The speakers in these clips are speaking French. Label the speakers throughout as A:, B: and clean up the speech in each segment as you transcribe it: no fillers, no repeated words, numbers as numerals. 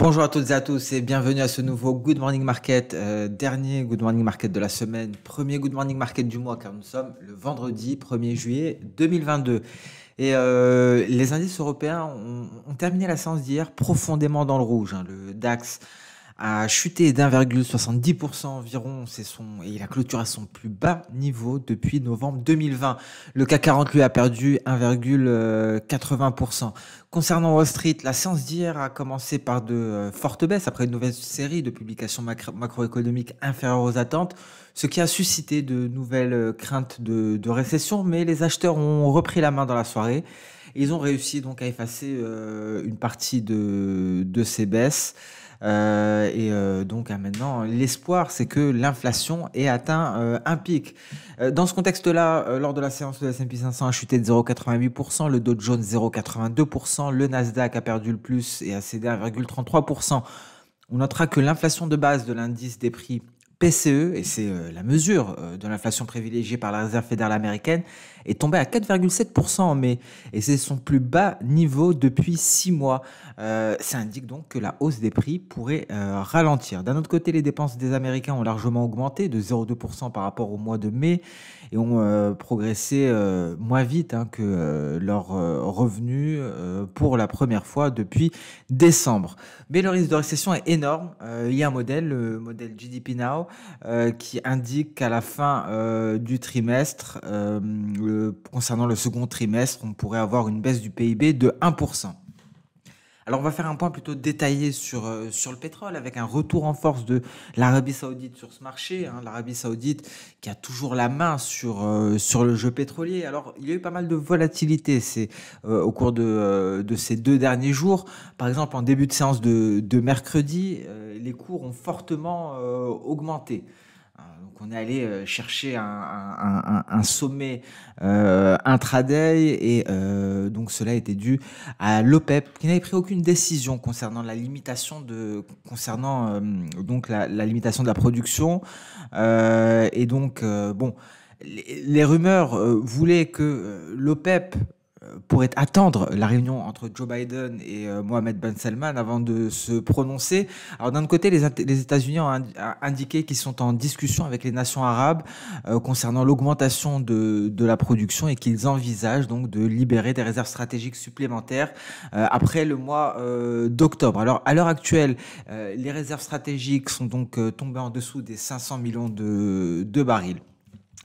A: Bonjour à toutes et à tous et bienvenue à ce nouveau Good Morning Market, dernier Good Morning Market de la semaine, premier Good Morning Market du mois car nous sommes le vendredi 1er juillet 2022. Et les indices européens ont terminé la séance d'hier profondément dans le rouge, hein. Le DAX a chuté d'1,70% environ, et il a clôturé à son plus bas niveau depuis novembre 2020. Le CAC 40 lui a perdu 1,80%. Concernant Wall Street, la séance d'hier a commencé par de fortes baisses après une nouvelle série de publications macroéconomiques inférieures aux attentes, ce qui a suscité de nouvelles craintes de récession, mais les acheteurs ont repris la main dans la soirée. Et ils ont réussi donc à effacer une partie de ces baisses. Donc maintenant, l'espoir, c'est que l'inflation ait atteint un pic. Dans ce contexte-là, lors de la séance, le S&P 500 a chuté de 0,88%, le Dow Jones 0,82%, le Nasdaq a perdu le plus et a cédé 1,33%. On notera que l'inflation de base de l'indice des prix PCE, et c'est la mesure de l'inflation privilégiée par la Réserve fédérale américaine, est tombée à 4,7% en mai, et c'est son plus bas niveau depuis 6 mois. Ça indique donc que la hausse des prix pourrait ralentir. D'un autre côté, les dépenses des Américains ont largement augmenté de 0,2% par rapport au mois de mai, et ont progressé moins vite que leurs revenus pour la première fois depuis décembre. Mais le risque de récession est énorme. Il y a un modèle, le modèle GDP Now, qui indique qu'à la fin du trimestre, concernant le second trimestre, on pourrait avoir une baisse du PIB de 1%. Alors on va faire un point plutôt détaillé sur le pétrole avec un retour en force de l'Arabie Saoudite sur ce marché, hein. L'Arabie Saoudite qui a toujours la main sur le jeu pétrolier. Alors il y a eu pas mal de volatilité au cours de ces 2 derniers jours. Par exemple, en début de séance de mercredi, les cours ont fortement augmenté. Donc on est allé chercher un sommet intraday et donc cela était dû à l'OPEP qui n'avait pris aucune décision concernant la limitation de la limitation de la production les rumeurs voulaient que l'OPEP pourrait attendre la réunion entre Joe Biden et Mohammed Ben Salman avant de se prononcer. Alors d'un autre côté, les États-Unis ont indiqué qu'ils sont en discussion avec les nations arabes concernant l'augmentation de la production et qu'ils envisagent donc de libérer des réserves stratégiques supplémentaires après le mois d'octobre. Alors à l'heure actuelle, les réserves stratégiques sont donc tombées en dessous des 500 millions de barils.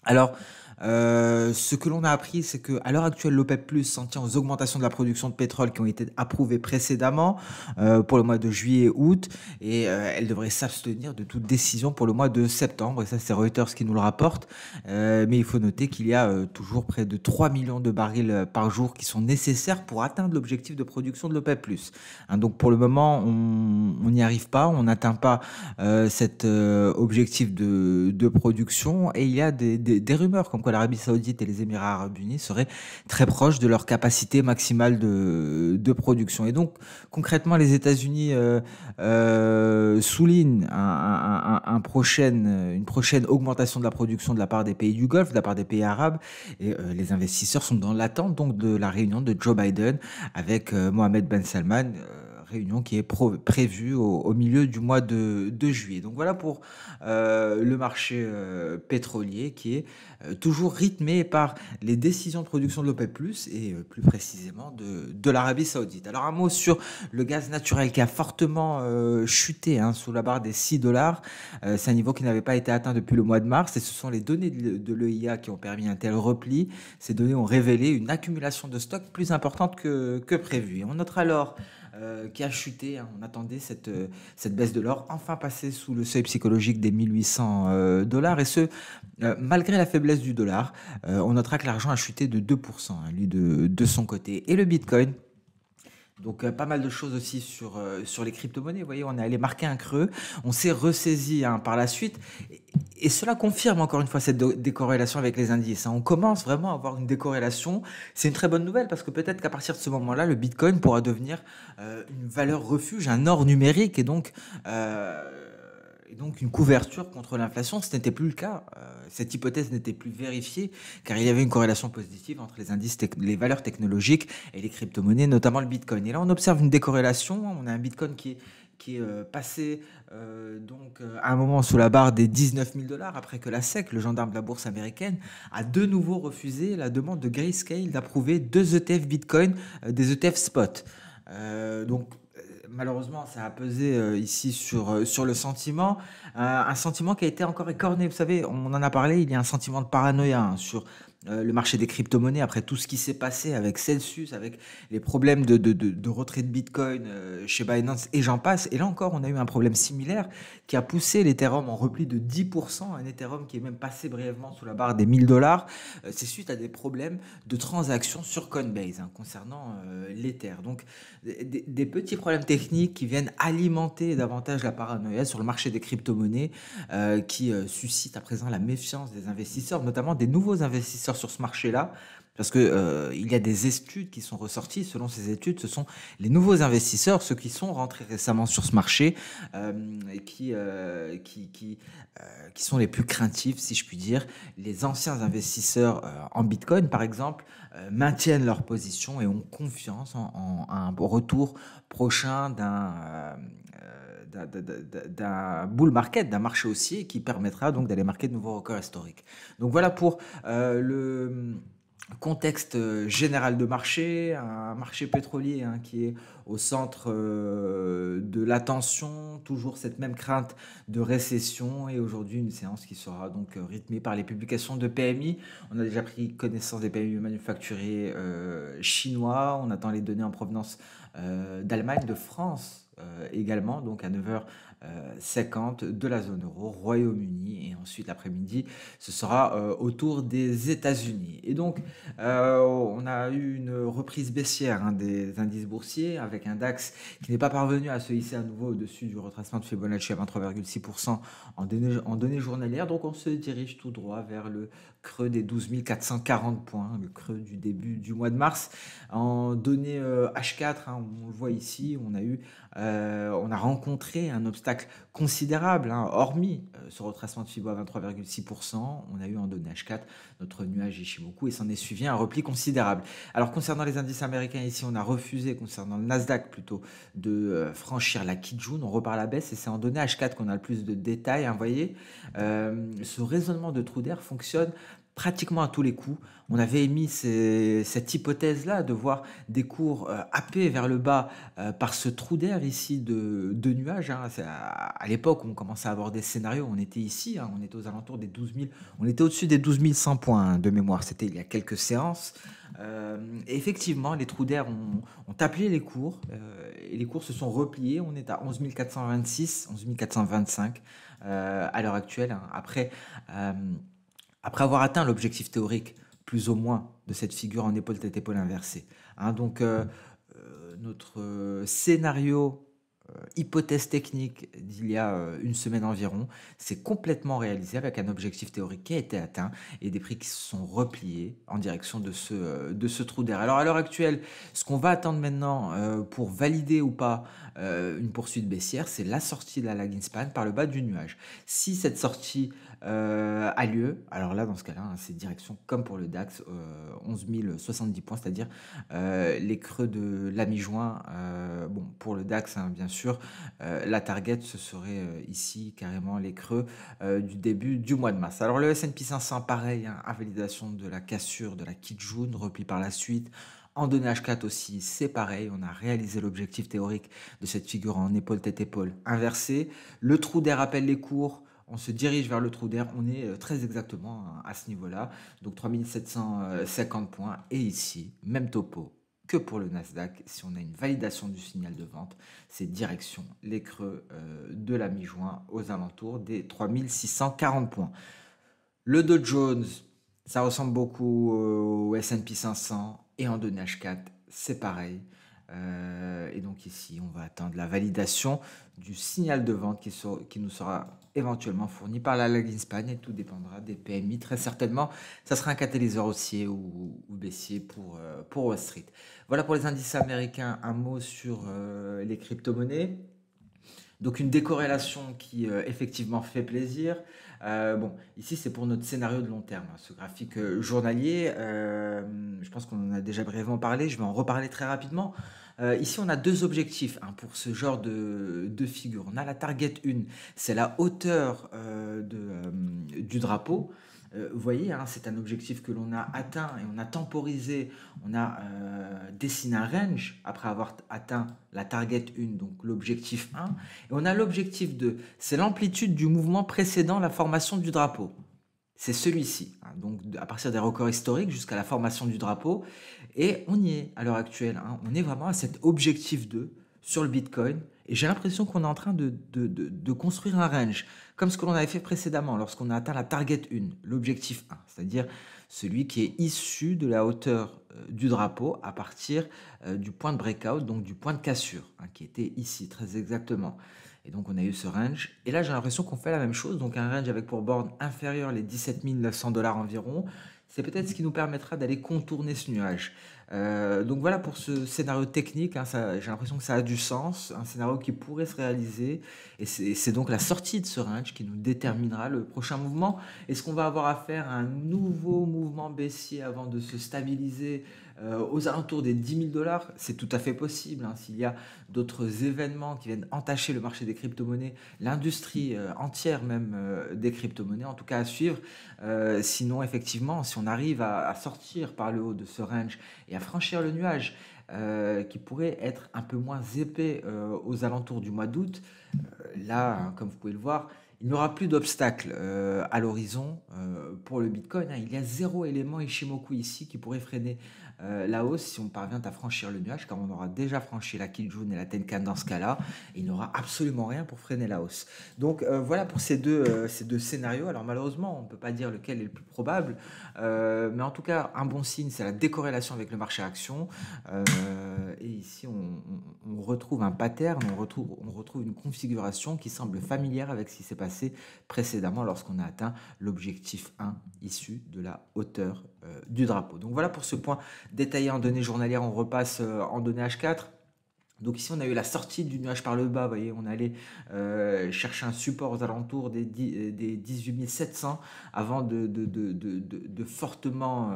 A: Alors, ce que l'on a appris, c'est qu'à l'heure actuelle, l'OPEP+ s'en tient aux augmentations de la production de pétrole qui ont été approuvées précédemment pour le mois de juillet et août, et elle devrait s'abstenir de toute décision pour le mois de septembre, et ça c'est Reuters qui nous le rapporte, mais il faut noter qu'il y a toujours près de 3 millions de barils par jour qui sont nécessaires pour atteindre l'objectif de production de l'OPEP+. Hein, donc pour le moment, on n'y arrive pas, on n'atteint pas cet objectif de production, et il y a des rumeurs comme quoi l'Arabie Saoudite et les Émirats Arabes Unis seraient très proches de leur capacité maximale de production. Et donc, concrètement, les États-Unis soulignent une prochaine augmentation de la production de la part des pays du Golfe, de la part des pays arabes. Et les investisseurs sont dans l'attente donc de la réunion de Joe Biden avec Mohammed Ben Salman. Réunion qui est prévue au milieu du mois de juillet. Donc voilà pour le marché pétrolier qui est toujours rythmé par les décisions de production de l'OPEP+, et plus précisément de l'Arabie Saoudite. Alors un mot sur le gaz naturel qui a fortement chuté sous la barre des $6. C'est un niveau qui n'avait pas été atteint depuis le mois de mars, et ce sont les données de l'EIA qui ont permis un tel repli. Ces données ont révélé une accumulation de stocks plus importante que prévu. Et on notera alors qui a chuté. On attendait cette baisse de l'or enfin passer sous le seuil psychologique des $1 800, et ce, malgré la faiblesse du dollar. On notera que l'argent a chuté de 2%, lui de son côté. Et le Bitcoin, donc pas mal de choses aussi sur les crypto-monnaies. Vous voyez, on est allé marquer un creux, on s'est ressaisi par la suite, et cela confirme encore une fois cette décorrélation avec les indices. On commence vraiment à avoir une décorrélation. C'est une très bonne nouvelle parce que peut-être qu'à partir de ce moment-là, le Bitcoin pourra devenir une valeur refuge, un or numérique, et donc une couverture contre l'inflation. Ce n'était plus le cas. Cette hypothèse n'était plus vérifiée car il y avait une corrélation positive entre les indices, les valeurs technologiques et les crypto-monnaies, notamment le Bitcoin. Et là, on observe une décorrélation. On a un Bitcoin qui qui est passé à un moment sous la barre des 19 000 dollars après que la SEC, le gendarme de la bourse américaine, a de nouveau refusé la demande de Grayscale d'approuver deux ETF Bitcoin, des ETF spot. Malheureusement, ça a pesé ici sur le sentiment, un sentiment qui a été encore écorné. Vous savez, on en a parlé, il y a un sentiment de paranoïa sur le marché des crypto-monnaies après tout ce qui s'est passé avec Celsius, avec les problèmes de retrait de Bitcoin chez Binance et j'en passe. Et là encore, on a eu un problème similaire qui a poussé l'Ethereum en repli de 10%, un Ethereum qui est même passé brièvement sous la barre des 1000 dollars. C'est suite à des problèmes de transactions sur Coinbase concernant l'Ether. Donc, des petits problèmes techniques qui viennent alimenter davantage la paranoïa sur le marché des crypto-monnaies qui suscite à présent la méfiance des investisseurs, notamment des nouveaux investisseurs sur ce marché-là. Parce que il y a des études qui sont ressorties. Selon ces études, ce sont les nouveaux investisseurs, ceux qui sont rentrés récemment sur ce marché, et qui sont les plus craintifs, si je puis dire. Les anciens investisseurs en Bitcoin, par exemple, maintiennent leur position et ont confiance en un retour prochain d'un bull market, d'un marché haussier qui permettra donc d'aller marquer de nouveaux records historiques. Donc voilà pour le contexte général de marché, un marché pétrolier qui est au centre de l'attention, toujours cette même crainte de récession et aujourd'hui une séance qui sera donc rythmée par les publications de PMI. On a déjà pris connaissance des PMI manufacturiers chinois, on attend les données en provenance d'Allemagne, de France également, donc à 9h50 de la zone euro, Royaume-Uni et ensuite l'après-midi ce sera autour des États-Unis. Et donc on a eu une reprise baissière des indices boursiers avec un DAX qui n'est pas parvenu à se hisser à nouveau au-dessus du retracement de Fibonacci à 23,6% en données journalières. Donc on se dirige tout droit vers le creux des 12 440 points, le creux du début du mois de mars. En données H4, on le voit ici, on a rencontré un obstacle considérable, hormis ce retracement de Fibo à 23,6%. On a eu en données H4 notre nuage Ishimoku et s'en est suivi un repli considérable. Alors concernant les indices américains ici, on a refusé, concernant le Nasdaq plutôt, de franchir la Kijun. On repart à la baisse et c'est en données H4 qu'on a le plus de détails. Vous voyez, ce raisonnement de trou d'air fonctionne pratiquement à tous les coups. On avait émis cette hypothèse-là de voir des cours happés vers le bas par ce trou d'air ici de nuages. À l'époque où on commençait à avoir des scénarios, on était ici, on était aux alentours des 12 000, on était au-dessus des 12 100 points de mémoire, c'était il y a quelques séances. Et effectivement, les trous d'air ont appelé les cours et les cours se sont repliés. On est à 11 426, 11 425 à l'heure actuelle, après avoir atteint l'objectif théorique, plus ou moins, de cette figure en épaule-tête-épaule inversée. Notre scénario, hypothèse technique d'il y a une semaine environ, s'est complètement réalisé avec un objectif théorique qui a été atteint et des prix qui se sont repliés en direction de ce trou d'air. Alors à l'heure actuelle, ce qu'on va attendre maintenant pour valider ou pas une poursuite baissière, c'est la sortie de la lagging span par le bas du nuage. Si cette sortie a lieu, alors là dans ce cas-là, c'est direction comme pour le DAX, 11 070 points, c'est-à-dire les creux de la mi-juin. Pour le DAX, bien sûr, la target ce serait ici carrément les creux du début du mois de mars. Alors le S&P 500, pareil, à validation de la cassure de la Kijun, repli par la suite. En données H4 aussi, c'est pareil, on a réalisé l'objectif théorique de cette figure en épaule-tête-épaule inversée. Le trou d'air appelle les cours, on se dirige vers le trou d'air, on est très exactement à ce niveau-là, donc 3750 points, et ici, même topo que pour le Nasdaq, si on a une validation du signal de vente, c'est direction les creux de la mi-juin aux alentours des 3640 points. Le Dow Jones, ça ressemble beaucoup au S&P 500 et en données H4, c'est pareil. Et donc ici, on va attendre la validation du signal de vente qui nous sera éventuellement fourni par la lagging span et tout dépendra des PMI. Très certainement, ça sera un catalyseur haussier ou baissier pour Wall Street. Voilà pour les indices américains. Un mot sur les crypto-monnaies. Donc une décorrélation qui effectivement fait plaisir. Ici c'est pour notre scénario de long terme, ce graphique journalier. Je pense qu'on en a déjà brièvement parlé, je vais en reparler très rapidement. Ici, on a 2 objectifs, hein, pour ce genre de figure. On a la target 1, c'est la hauteur, du drapeau. Vous voyez, hein, c'est un objectif que l'on a atteint et on a temporisé, on a, dessiné un range après avoir atteint la target 1, donc l'objectif 1 et on a l'objectif 2. C'est l'amplitude du mouvement précédant la formation du drapeau. C'est celui-ci, hein, donc à partir des records historiques jusqu'à la formation du drapeau. Et on y est à l'heure actuelle, hein. On est vraiment à cet objectif 2 sur le Bitcoin. Et j'ai l'impression qu'on est en train de construire un range, comme ce que l'on avait fait précédemment lorsqu'on a atteint la target 1, l'objectif 1, c'est-à-dire celui qui est issu de la hauteur du drapeau à partir du point de breakout, donc du point de cassure, hein, qui était ici très exactement. Et donc on a eu ce range. Et là j'ai l'impression qu'on fait la même chose, donc un range avec pour borne inférieure les 17 900 $ environ. C'est peut-être ce qui nous permettra d'aller contourner ce nuage. Donc voilà pour ce scénario technique, hein, j'ai l'impression que ça a du sens, un scénario qui pourrait se réaliser. Et c'est donc la sortie de ce range qui nous déterminera le prochain mouvement. Est-ce qu'on va avoir affaire à un nouveau mouvement baissier avant de se stabiliser aux alentours des 10 000 $? C'est tout à fait possible, hein, s'il y a d'autres événements qui viennent entacher le marché des crypto-monnaies, l'industrie entière même des crypto-monnaies, en tout cas à suivre. Sinon, effectivement, si on arrive à sortir par le haut de ce range et à franchir le nuage, qui pourrait être un peu moins épais aux alentours du mois d'août, là, hein, comme vous pouvez le voir, il n'y aura plus d'obstacles à l'horizon pour le Bitcoin, hein. Il y a zéro élément Ishimoku ici qui pourrait freiner la hausse si on parvient à franchir le nuage, car on aura déjà franchi la Kijun et la Tenkan dans ce cas-là, et il n'y aura absolument rien pour freiner la hausse. Donc voilà pour ces deux scénarios. Alors malheureusement, on ne peut pas dire lequel est le plus probable, mais en tout cas, un bon signe, c'est la décorrélation avec le marché action. Et ici, on retrouve un pattern, on retrouve une configuration qui semble familière avec ce qui s'est passé précédemment lorsqu'on a atteint l'objectif 1 issu de la hauteur du drapeau. Donc voilà pour ce point détaillé en données journalières. On repasse en données H4. Donc ici, on a eu la sortie du nuage par le bas. Vous voyez, on allait chercher un support aux alentours des 18 700 avant de fortement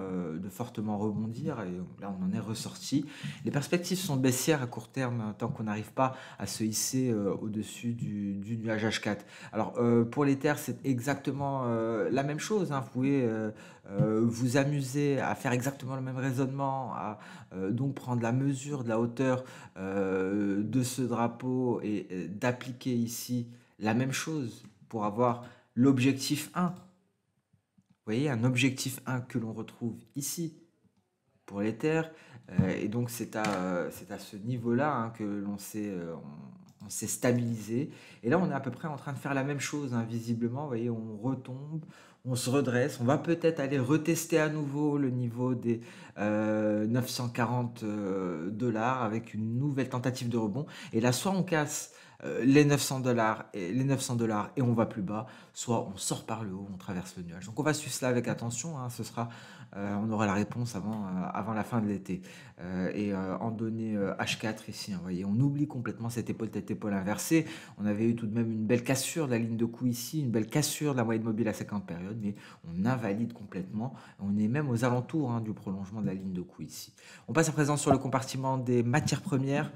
A: rebondir. Et là, on en est ressorti. Les perspectives sont baissières à court terme tant qu'on n'arrive pas à se hisser au-dessus du nuage H4. Alors, pour l'Ether, c'est exactement la même chose, hein. Vous pouvez vous amuser à faire exactement le même raisonnement, à donc prendre la mesure de la hauteur de ce drapeau et d'appliquer ici la même chose pour avoir l'objectif 1. Vous voyez, un objectif 1 que l'on retrouve ici pour l'Ether. Et donc c'est à ce niveau-là, hein, que on s'est stabilisé. Et là, on est à peu près en train de faire la même chose, hein, visiblement. Vous voyez, on retombe, on se redresse. On va peut-être aller retester à nouveau le niveau des 940 $ avec une nouvelle tentative de rebond. Et là, soit on casse les 900 $ et on va plus bas, soit on sort par le haut, on traverse le nuage. Donc on va suivre cela avec attention, hein. On aura la réponse avant la fin de l'été. En données H4 ici, hein, vous voyez, on oublie complètement cette épaule tête épaule inversée. On avait eu tout de même une belle cassure de la ligne de coup ici, une belle cassure de la moyenne mobile à 50 périodes, mais on invalide complètement. On est même aux alentours, hein, du prolongement de la ligne de coup ici. On passe à présent sur le compartiment des matières premières.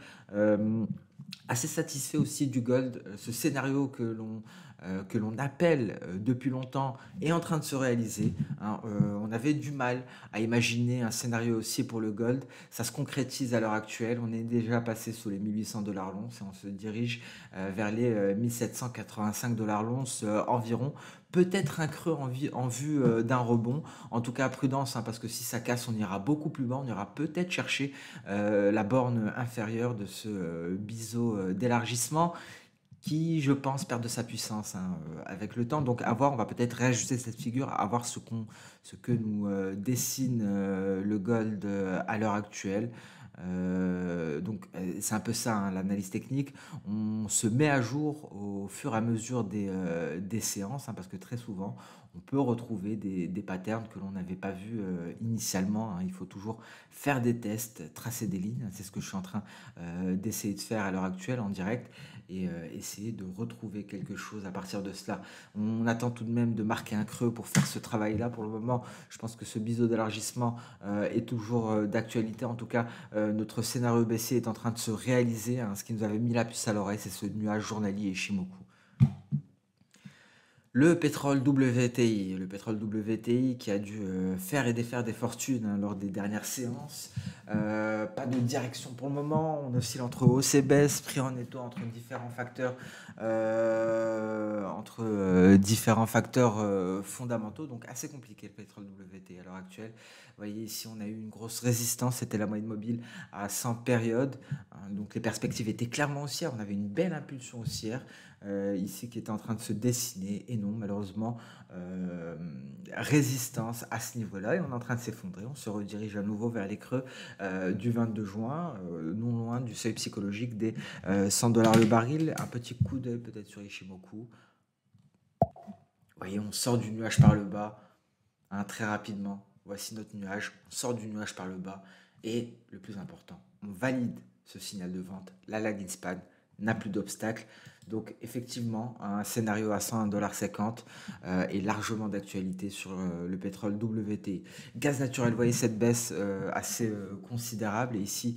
A: Assez satisfait aussi du gold. Ce scénario que l'on appelle depuis longtemps est en train de se réaliser, hein. On avait du mal à imaginer un scénario aussi pour le gold. Ça se concrétise à l'heure actuelle. On est déjà passé sous les 1800 $ l'once et on se dirige vers les 1785 $ l'once environ. Peut-être un creux en vue d'un rebond. En tout cas, prudence, hein, parce que si ça casse, on ira beaucoup plus bas. On ira peut-être chercher la borne inférieure de ce biseau d'élargissement qui, je pense, perd de sa puissance, hein, avec le temps. Donc, à voir, on va peut-être réajuster cette figure, à voir ce que nous dessine le gold à l'heure actuelle. C'est un peu ça, hein, l'analyse technique. On se met à jour au fur et à mesure des séances, hein, parce que très souvent, on peut retrouver des patterns que l'on n'avait pas vus initialement, hein. Il faut toujours faire des tests, tracer des lignes. C'est ce que je suis en train d'essayer de faire à l'heure actuelle en direct. et essayer de retrouver quelque chose à partir de cela. On attend tout de même de marquer un creux pour faire ce travail-là. Pour le moment, je pense que ce biseau d'élargissement est toujours d'actualité. En tout cas, notre scénario baissier est en train de se réaliser, hein. Ce qui nous avait mis la puce à l'oreille, c'est ce nuage journalier Ishimoku. Le pétrole WTI qui a dû faire et défaire des fortunes, hein, lors des dernières séances. Pas de direction pour le moment, on oscille entre hausse et baisse, pris en étau entre différents facteurs fondamentaux, donc assez compliqué le pétrole WTI à l'heure actuelle. Vous voyez ici, on a eu une grosse résistance, c'était la moyenne mobile à 100 périodes, hein, donc les perspectives étaient clairement haussières, on avait une belle impulsion haussière ici qui était en train de se dessiner, et non, malheureusement, euh, résistance à ce niveau-là, et on est en train de s'effondrer. On se redirige à nouveau vers les creux du 22 juin, non loin du seuil psychologique des 100 dollars le baril. Un petit coup d'œil peut-être sur Ishimoku. Vous voyez, on sort du nuage par le bas, hein, très rapidement. Voici notre nuage, on sort du nuage par le bas, et le plus important, on valide ce signal de vente. La lagging span n'a plus d'obstacle. Donc effectivement, un scénario à 101,50 $ est largement d'actualité sur le pétrole WTI. Gaz naturel, vous voyez cette baisse assez considérable. Et ici,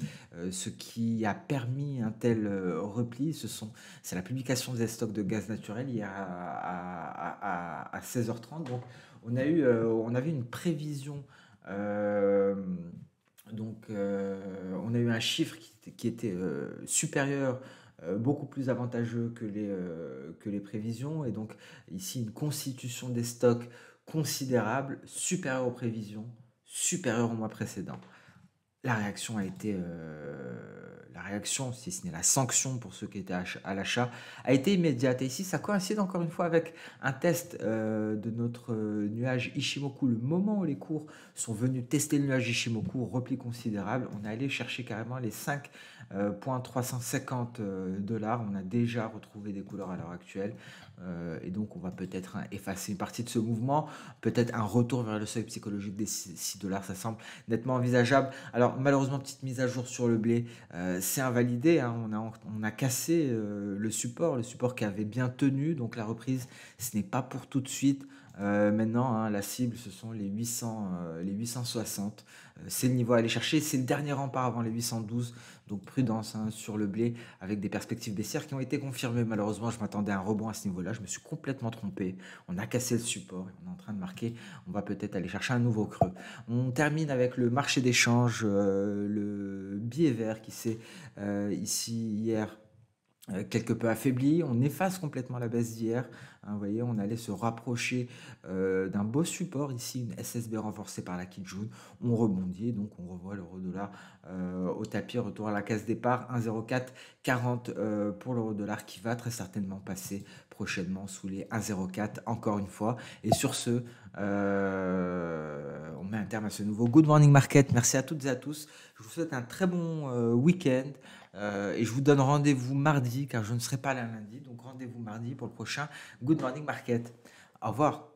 A: ce qui a permis un tel repli, c'est la publication des stocks de gaz naturel hier à 16h30. Donc on avait une prévision. euh, on a eu un chiffre qui était supérieur, beaucoup plus avantageux que les prévisions. Et donc, ici, une constitution des stocks considérable, supérieure aux prévisions, supérieure au mois précédent. La réaction, si ce n'est la sanction pour ceux qui étaient à l'achat, a été immédiate. Et ici, ça coïncide encore une fois avec un test de notre nuage Ishimoku. Le moment où les cours sont venus tester le nuage Ishimoku, repli considérable, on est allé chercher carrément les 5,350 $. On a déjà retrouvé des couleurs à l'heure actuelle. Et donc, on va peut-être effacer une partie de ce mouvement. Peut-être un retour vers le seuil psychologique des 6 $, ça semble nettement envisageable. Alors malheureusement, petite mise à jour sur le blé, c'est invalidé, hein. On a cassé le support qui avait bien tenu, donc la reprise, ce n'est pas pour tout de suite. Maintenant, hein, la cible, ce sont les 860. C'est le niveau à aller chercher, c'est le dernier rempart avant les 812. Donc prudence, hein, sur le blé, avec des perspectives baissières qui ont été confirmées. Malheureusement, je m'attendais à un rebond à ce niveau-là, je me suis complètement trompé. On a cassé le support et on est en train de marquer, on va peut-être aller chercher un nouveau creux. On termine avec le marché d'échange, le billet vert qui s'est ici hier quelque peu affaibli. On efface complètement la baisse d'hier, hein. Vous voyez, on allait se rapprocher d'un beau support ici, une SSB renforcée par la Kijun. On rebondit, donc on revoit l'euro-dollar au tapis, retour à la case départ, 1,0440 pour l'euro-dollar qui va très certainement passer prochainement sous les 1,04 encore une fois. Et sur ce, on met un terme à ce nouveau Good Morning Market. Merci à toutes et à tous. Je vous souhaite un très bon week-end. Et je vous donne rendez-vous mardi, car je ne serai pas là lundi. Donc rendez-vous mardi pour le prochain Good Morning Market. Au revoir.